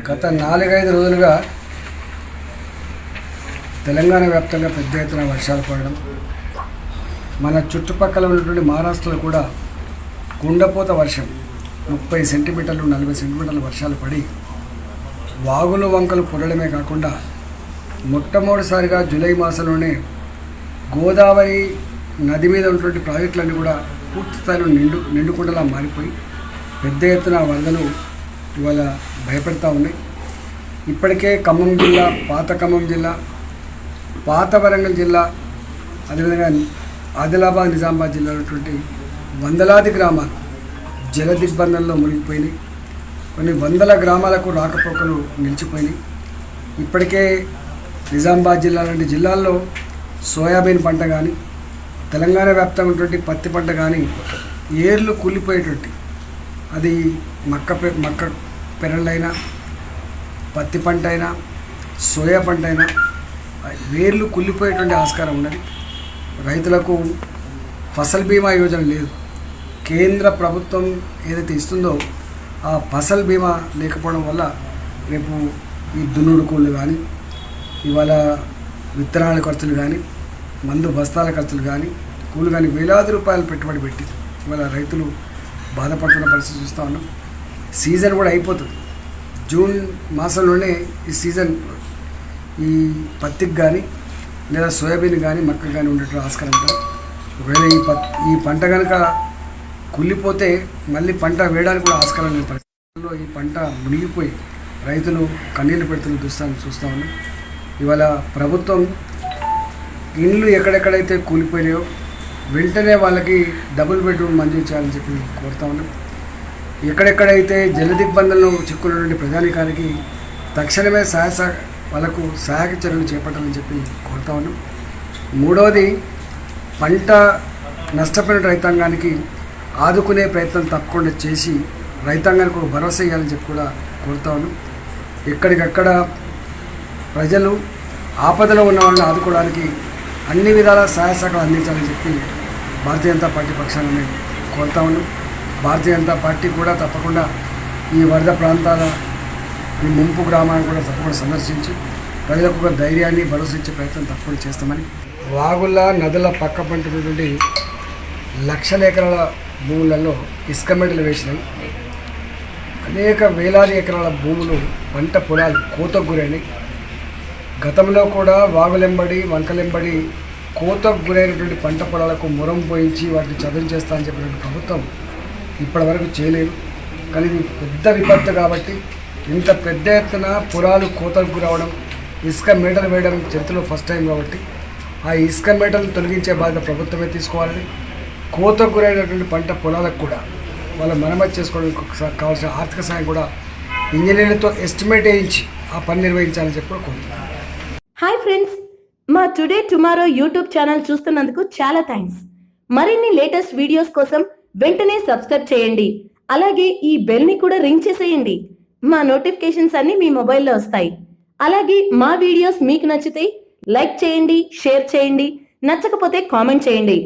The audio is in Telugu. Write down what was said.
గత 4-5 రోజులుగా తెలంగాణ వ్యాప్తంగా పెద్ద ఎత్తున వర్షాలు పడడం, మన చుట్టుపక్కల ఉన్నటువంటి మహారాష్ట్రలో కూడా కుండపోత వర్షం 30 సెంటీమీటర్లు 40 సెంటీమీటర్ల వర్షాలు పడి వాగులు వంకలు పొరడమే కాకుండా మొట్టమొదటిసారిగా జూలై మాసంలోనే గోదావరి నది మీద ఉన్నటువంటి ప్రాజెక్టులన్నీ కూడా పూర్తి స్థాయిలో నిండుకుండలా మారిపోయి పెద్ద ఎత్తున వరదలు ఇవాళ భయపెడతా ఉన్నాయి. ఇప్పటికే ఖమ్మం జిల్లా, పాత ఖమ్మం జిల్లా, పాత వరంగల్ జిల్లా, అదేవిధంగా ఆదిలాబాద్, నిజామాబాద్ జిల్లా ఉన్నటువంటి వందలాది గ్రామాలు జల దిగ్బంధంలో మునిగిపోయినాయి. కొన్ని వందల గ్రామాలకు రాకపోకలు నిలిచిపోయినాయి. ఇప్పటికే నిజామాబాద్ జిల్లా లాంటి జిల్లాల్లో సోయాబీన్ పంట కానీ, తెలంగాణ వ్యాప్తంగా ఉన్నటువంటి పత్తి పంట కానీ ఏర్లు కూలిపోయేటువంటి, అది మక్క పెరళ్ళైనా, పత్తి పంట అయినా, సోయా పంట అయినా వేర్లు కుళ్ళిపోయేటువంటి ఆస్కారం ఉన్నది. రైతులకు ఫసల్ బీమా యోజన లేదు. కేంద్ర ప్రభుత్వం ఏదైతే ఇస్తుందో ఆ ఫసల్ బీమా లేకపోవడం వల్ల రేపు ఈ దున్నుడు కూళ్ళు కానీ, ఇవాళ విత్తనాల ఖర్చులు కానీ, మందు బస్తాల ఖర్చులు కానీ, కూలు కానీ వేలాది రూపాయలు పెట్టుబడి పెట్టి ఇవాళ రైతులు బాధపడుతున్న పరిస్థితి చూస్తూ ఉన్నాం. సీజన్ కూడా అయిపోతుంది. జూన్ మాసంలోనే ఈ సీజన్ ఈ పత్తికి కానీ లేదా సోయాబీన్ కానీ మక్క కానీ ఉండేటువంటి ఆస్కారం ఉంటుంది. ఒకవేళ ఈ పంట కనుక కుళ్ళిపోతే మళ్ళీ పంట వేయడానికి కూడా ఆస్కారం లేని పరిస్థితుల్లో ఈ పంట మునిగిపోయి రైతులు కన్నీళ్ళు పెడుతున్న దృష్టాన్ని చూస్తూ ఉన్నాం. ఇవాళ ప్రభుత్వం ఇండ్లు ఎక్కడెక్కడైతే కూలిపోయినాయో వెంటనే వాళ్ళకి డబుల్ బెడ్రూమ్ మంజూరు చేయాలని చెప్పి కోరుతా ఉన్నాం. ఎక్కడెక్కడైతే జల దిగ్బంధంలో చిక్కున్నటువంటి ప్రజానికానికి తక్షణమే వాళ్ళకు సహాయక చర్యలు చేపట్టాలని చెప్పి కోరుతా ఉన్నాం. మూడవది, పంట నష్టపోయిన రైతాంగానికి ఆదుకునే ప్రయత్నం తప్పకుండా చేసి రైతాంగానికి ఒక భరోసా ఇవ్వాలని చెప్పి కూడా కోరుతా ఉన్నాం. ఎక్కడికక్కడ ప్రజలు ఆపదలో ఉన్న వాళ్ళని ఆదుకోవడానికి అన్ని విధాల సహాయ సహకారాలు అందించాలని చెప్పి భారతీయ జనతా పార్టీ పక్షాన మేము కోరుతా ఉన్నాం. భారతీయ జనతా పార్టీ కూడా తప్పకుండా ఈ వరద ప్రాంతాల ఈ ముంపు గ్రామాలను కూడా తప్పకుండా సందర్శించి ప్రజలకు ఒక ధైర్యాన్ని భరోసా ఇచ్చే ప్రయత్నం తప్పకుండా చేస్తామని, వాగుల నదుల పక్క పంటున్నటువంటి లక్షల ఎకరాల భూములలో ఇసుక మెడలు వేసినాయి. అనేక వేలాది ఎకరాల భూములు, పంట పొలాలు కోతకు గురైనాయి. గతంలో కూడా వాగులెంబడి, వంకలెంబడి కోతకు గురైనటువంటి పంట పొలాలకు మురం పోయించి వాటిని చదును చేస్తా అని చెప్పినటువంటి ప్రభుత్వం ఇప్పటి వరకు చేయలేదు. కానీ ఇది పెద్ద విపత్తు కాబట్టి ఇంత పెద్ద ఎత్తున పొలాలు కోతకు గురవడం, ఇసుక మేటలు వేయడం చరిత్రలో ఫస్ట్ టైం కాబట్టి ఆ ఇసుక మేటలను తొలగించే బాధ్యత ప్రభుత్వమే తీసుకోవాలని, కోతకు గురైనటువంటి పంట పొలాలకు కూడా వాళ్ళ మరమ్మతు చేసుకోవడానికి కావాల్సిన ఆర్థిక సాయం కూడా ఇంజనీర్లతో ఎస్టిమేట్ వేయించి ఆ పని నిర్వహించాలని చెప్పి కోరుతున్నాను. హాయ్ ఫ్రెండ్స్, మా టుడే టుమారో యూట్యూబ్ ఛానల్ చూస్తున్నందుకు చాలా థ్యాంక్స్. మరిన్ని లేటెస్ట్ వీడియోస్ కోసం వెంటనే సబ్స్క్రైబ్ చేయండి. అలాగే ఈ బెల్ ని కూడా రింగ్ చేసేయండి. మా నోటిఫికేషన్స్ అన్ని మీ మొబైల్లో వస్తాయి. అలాగే మా వీడియోస్ మీకు నచ్చితే లైక్ చేయండి, షేర్ చేయండి, నచ్చకపోతే కామెంట్ చేయండి.